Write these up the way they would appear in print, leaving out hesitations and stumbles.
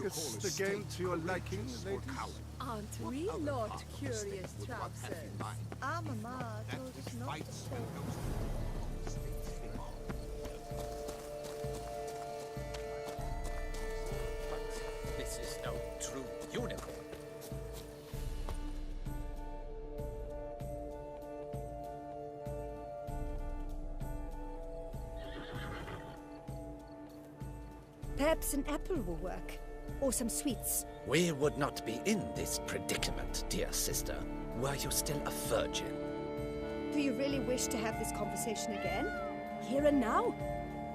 Is the game to your liking, ladies? Aren't we, Lord Curious Trousers? Our mama told us not to say. This is no true unicorn. Perhaps an apple will work. Or some sweets. We would not be in this predicament, dear sister, were you still a virgin. Do you really wish to have this conversation again? Here and now?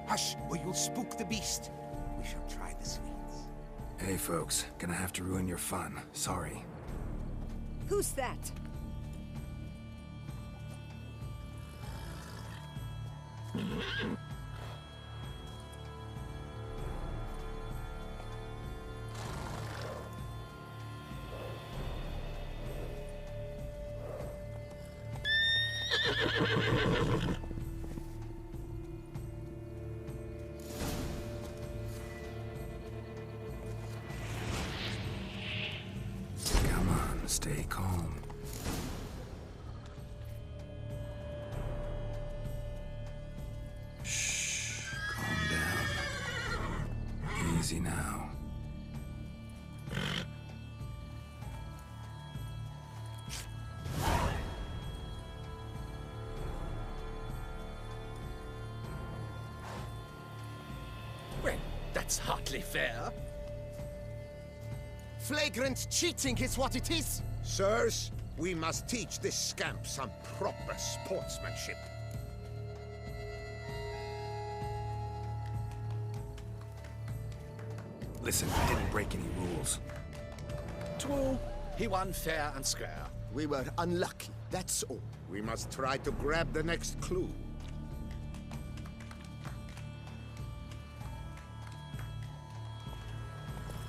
Hush, or you'll spook the beast. We shall try the sweets. Hey folks, gonna have to ruin your fun. Sorry. Who's that? Come on, stay calm. Shh, calm down. Easy now. Well, that's hardly fair. Flagrant cheating is what it is. Sirs, we must teach this scamp some proper sportsmanship. Listen, we didn't break any rules. True, he won fair and square. We were unlucky, that's all. We must try to grab the next clue.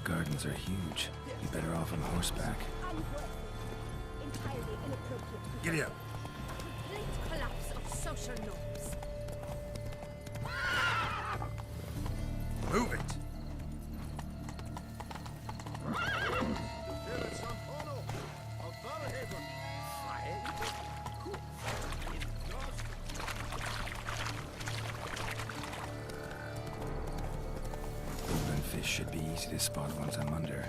Gardens are huge. Be better off on horseback. Unworthy. Entirely inappropriate. Giddy up. Complete collapse of social norms. Move it. Golden fish should be easy to spot once I'm under.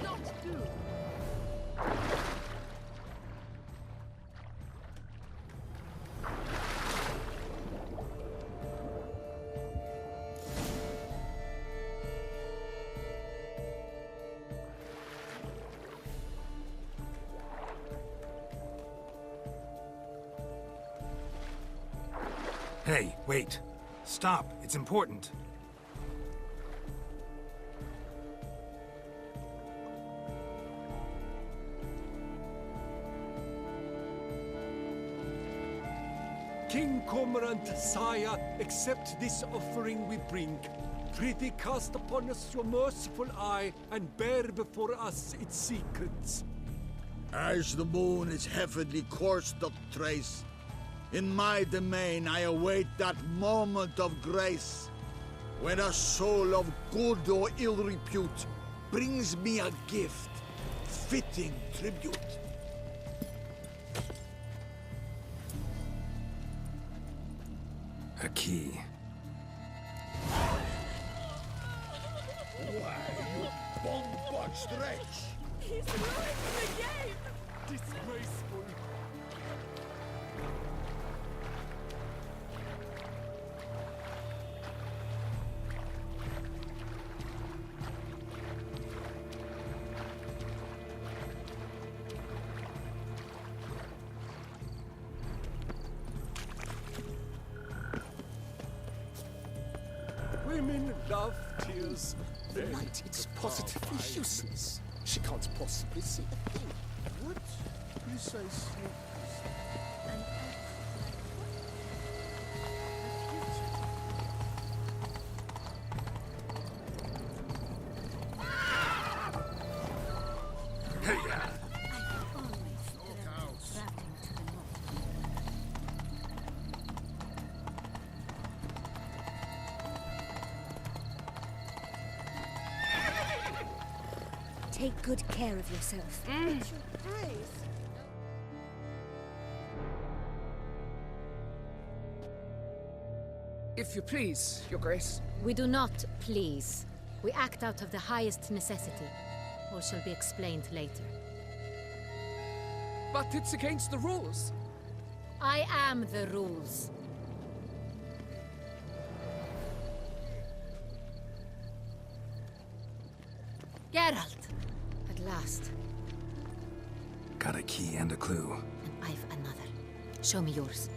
Not do. Hey, wait. Stop. It's important. King Cormorant, sire, accept this offering we bring. Prithee cast upon us your merciful eye, and bear before us its secrets. As the moon its heavenly course doth trace, in my domain I await that moment of grace, when a soul of good or ill repute brings me a gift, fitting tribute. A key. Why, you bomb-botched wretch! He's ruining the game! Disgraceful. Women love tears. The light, it's positively useless. She can't possibly see a thing. What? Precisely. Take good care of yourself. It's your grace. If you please, Your Grace. We do not please. We act out of the highest necessity. All shall be explained later. But it's against the rules. I am the rules. Geralt! At last. Got a key and a clue. And I've another. Show me yours.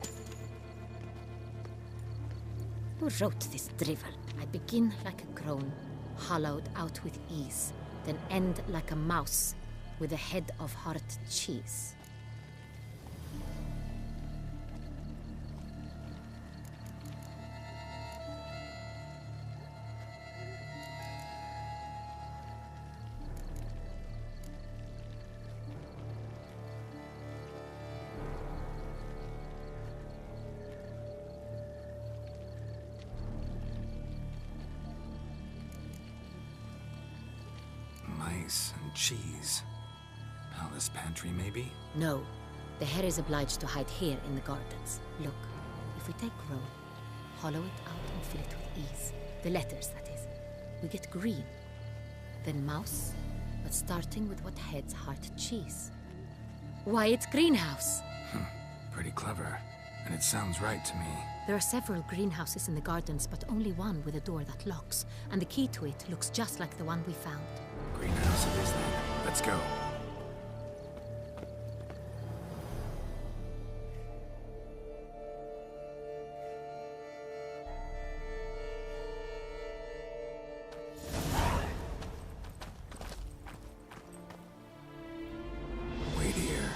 Who wrote this drivel? I begin like a crone, hollowed out with ease, then end like a mouse, with a head of hard cheese. Mice and cheese. Palace pantry, maybe? No. The hare is obliged to hide here in the gardens. Look, if we take roe, hollow it out and fill it with ease. The letters, that is. We get green. Then mouse, but starting with what heads heart cheese. Why, it's greenhouse! Pretty clever. And it sounds right to me. There are several greenhouses in the gardens, but only one with a door that locks. And the key to it looks just like the one we found. Greenhouse it is then. Let's go. Wait here.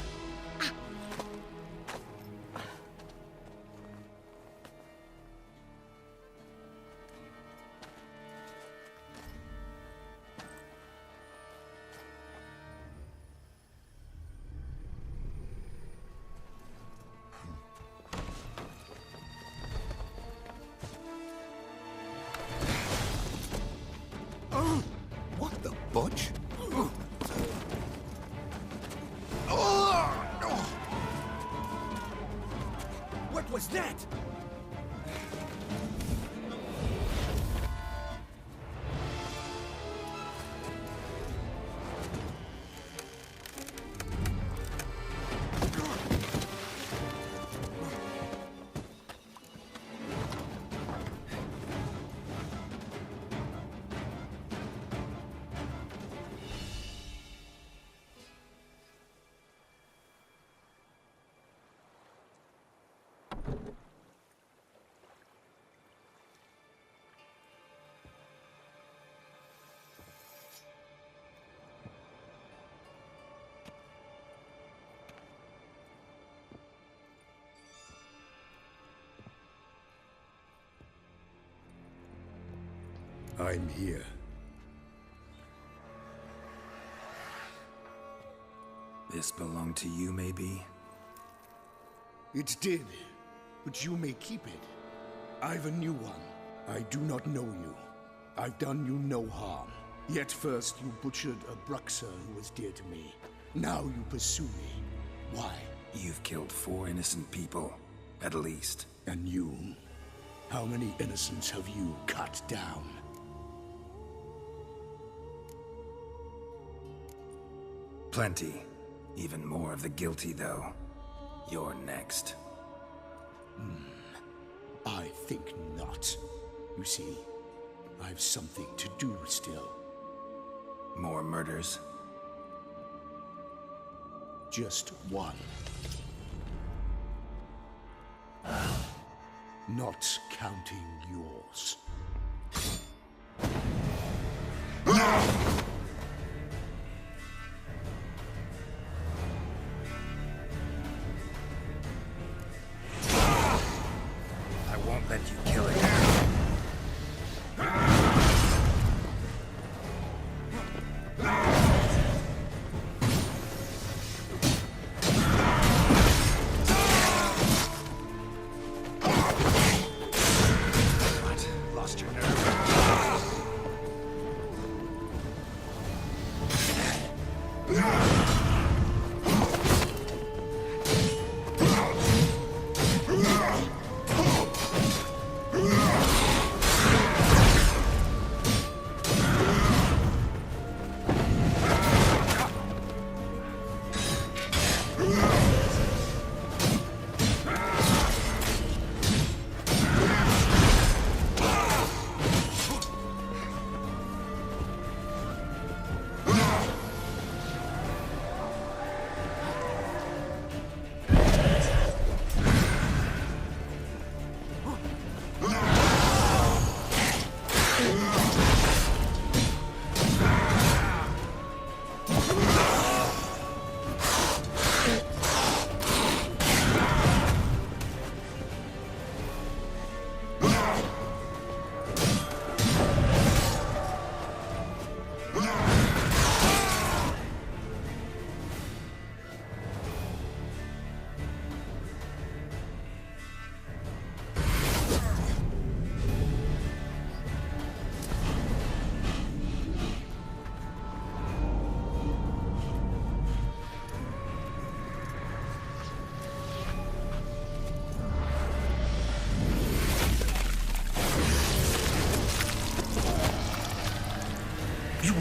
What the budge? What was that? I'm here. This belonged to you, maybe? It did, but you may keep it. I've a new one. I do not know you. I've done you no harm. Yet first you butchered a Bruxer who was dear to me. Now you pursue me. Why? You've killed 4 innocent people, at least. And you? How many innocents have you cut down? Plenty. Even more of the guilty, though. You're next. I think not. You see, I've something to do still. More murders? Just one. Not counting yours.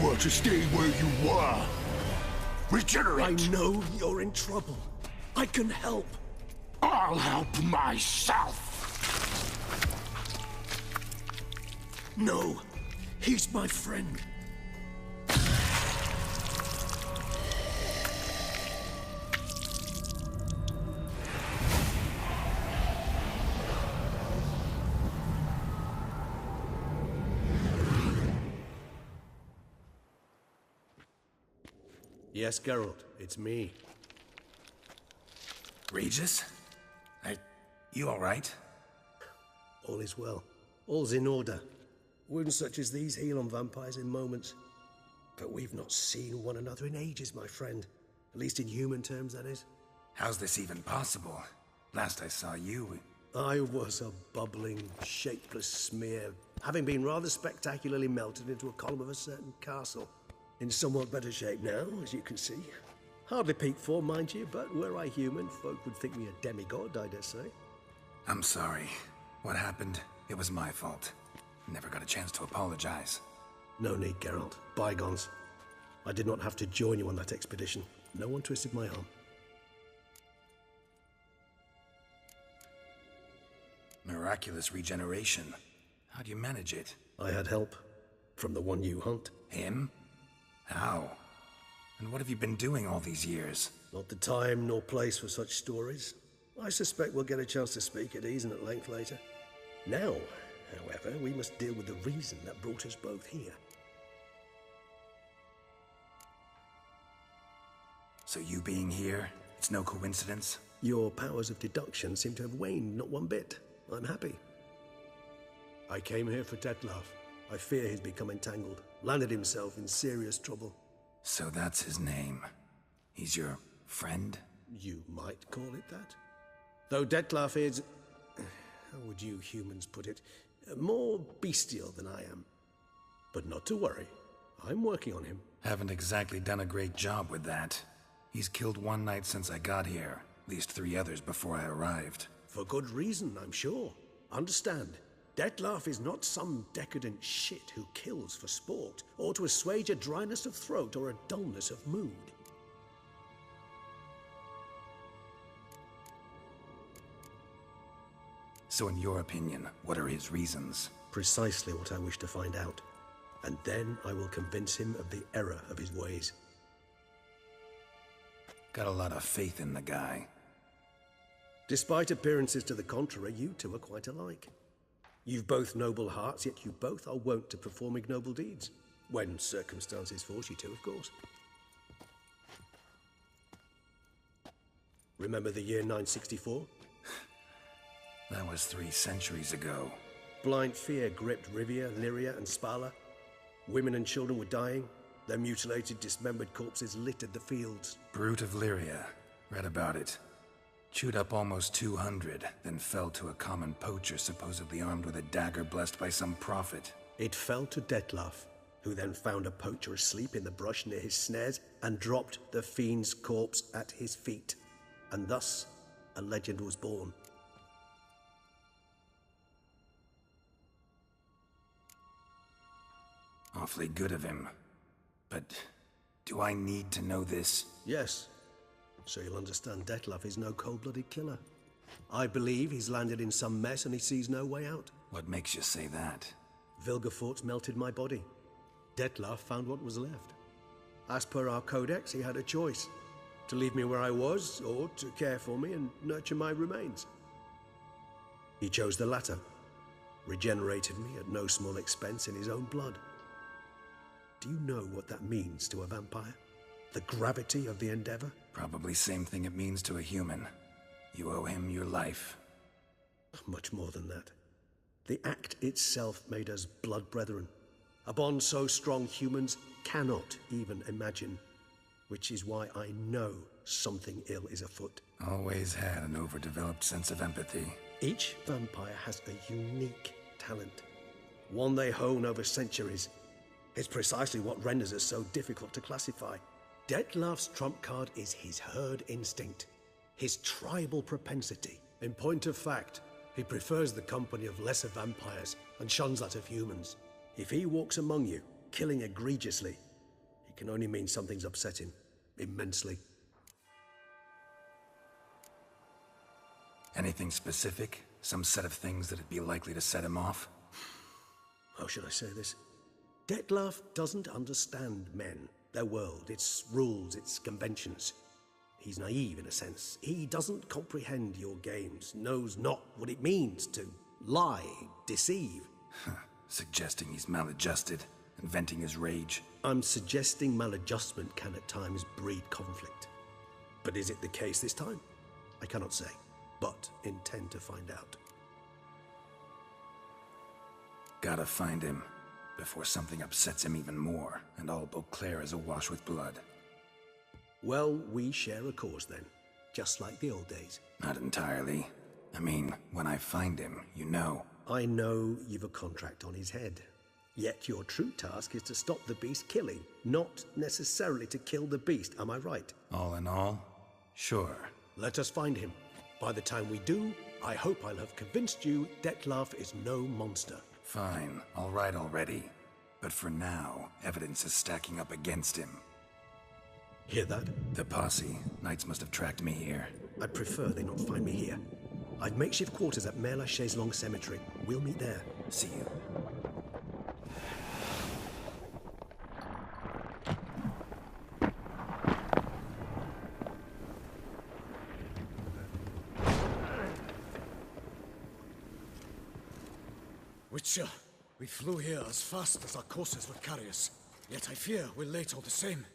were to stay where you were. Regenerate! I know you're in trouble. I can help. I'll help myself! No, he's my friend. Yes, Geralt, it's me. Regis? You all right? All is well. All's in order. Wounds such as these heal on vampires in moments. But we've not seen one another in ages, my friend. At least in human terms, that is. How's this even possible? Last I saw you... I was a bubbling, shapeless smear, having been rather spectacularly melted into a column of a certain castle. In somewhat better shape now, as you can see. Hardly peak form, mind you, but were I human, folk would think me a demigod, I dare say. I'm sorry. What happened, it was my fault. Never got a chance to apologize. No need, Geralt. Bygones. I did not have to join you on that expedition. No one twisted my arm. Miraculous regeneration. How do you manage it? I had help. From the one you hunt. Him? How? And what have you been doing all these years? Not the time nor place for such stories. I suspect we'll get a chance to speak at ease and at length later. Now, however, we must deal with the reason that brought us both here. So you being here, it's no coincidence? Your powers of deduction seem to have waned not one bit. I'm happy. I came here for Detlef. I fear he's become entangled, landed himself in serious trouble. So that's his name. He's your friend? You might call it that. Though Detlef is... how would you humans put it? More bestial than I am. But not to worry. I'm working on him. Haven't exactly done a great job with that. He's killed one knight since I got here. At least 3 others before I arrived. For good reason, I'm sure. Understand, Detlef is not some decadent shit who kills for sport, or to assuage a dryness of throat or a dullness of mood. So in your opinion, what are his reasons? Precisely what I wish to find out. And then I will convince him of the error of his ways. Got a lot of faith in the guy. Despite appearances to the contrary, you two are quite alike. You've both noble hearts, yet you both are wont to perform ignoble deeds. When circumstances force you to, of course. Remember the year 964? That was 3 centuries ago. Blind fear gripped Rivia, Lyria, and Spala. Women and children were dying. Their mutilated, dismembered corpses littered the fields. Brute of Lyria. Read about it. Chewed up almost 200, then fell to a common poacher supposedly armed with a dagger blessed by some prophet. It fell to Detlef, who then found a poacher asleep in the brush near his snares and dropped the fiend's corpse at his feet. And thus, a legend was born. Awfully good of him. But do I need to know this? Yes. So you'll understand Detlef is no cold-blooded killer. I believe he's landed in some mess and he sees no way out. What makes you say that? Vilgefortz melted my body. Detlef found what was left. As per our codex, he had a choice. To leave me where I was, or to care for me and nurture my remains. He chose the latter. Regenerated me at no small expense in his own blood. Do you know what that means to a vampire? The gravity of the endeavor? Probably same thing it means to a human. You owe him your life. Much more than that. The act itself made us blood brethren. A bond so strong humans cannot even imagine. Which is why I know something ill is afoot. Always had an overdeveloped sense of empathy. Each vampire has a unique talent. One they hone over centuries. It's precisely what renders us so difficult to classify. Detlef's trump card is his herd instinct, his tribal propensity. In point of fact, he prefers the company of lesser vampires and shuns that of humans. If he walks among you, killing egregiously. It can only mean something's upset him. Immensely. Anything specific? Some set of things that'd be likely to set him off? How should I say this? Detlef doesn't understand men, their world, its rules, its conventions. He's naive in a sense. He doesn't comprehend your games, knows not what it means to lie, deceive. Suggesting he's maladjusted and venting his rage. I'm suggesting maladjustment can at times breed conflict. But is it the case this time? I cannot say, but intend to find out. Gotta find him before something upsets him even more, and all Beauclair is awash with blood. Well, we share a cause then, just like the old days. Not entirely. I mean, when I find him, you know. I know you've a contract on his head. Yet your true task is to stop the beast killing, not necessarily to kill the beast, am I right? All in all, sure. Let us find him. By the time we do, I hope I'll have convinced you Detlef is no monster. Fine, all right already. But for now, evidence is stacking up against him. Hear that? The posse. Knights must have tracked me here. I'd prefer they not find me here. I've makeshift quarters at Mère Lachaise Long Cemetery. We'll meet there. See you. Witcher, we flew here as fast as our courses would carry us. Yet I fear we're late all the same.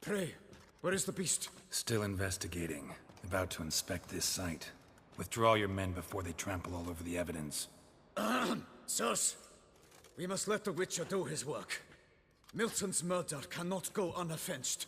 Pray, where is the beast? Still investigating. About to inspect this site. Withdraw your men before they trample all over the evidence. Sirs, we must let the Witcher do his work. Milton's murder cannot go unavenged.